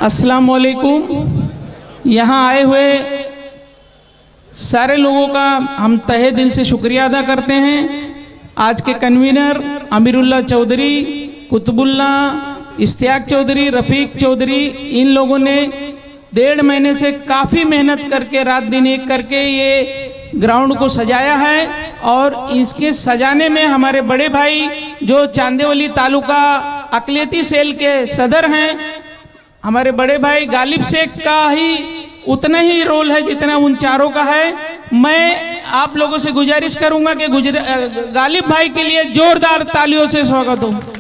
अस्सलाम वालेकुम। यहाँ आए हुए सारे लोगों का हम तहे दिल से शुक्रिया अदा करते हैं। आज के कन्वीनर अमीरुल्लाह चौधरी, कुतुबुल्ला, इश्तियाक चौधरी, रफीक चौधरी, इन लोगों ने 1.5 महीने से काफ़ी मेहनत करके रात दिन एक करके ये ग्राउंड को सजाया है। और इसके सजाने में हमारे बड़े भाई जो चांदेवली तालुका अकलियती सेल के सदर हैं, हमारे बड़े भाई गालिब शेख का ही उतना ही रोल है जितना उन चारों का है। मैं आप लोगों से गुजारिश करूंगा कि गालिब भाई के लिए जोरदार तालियों से स्वागत हो।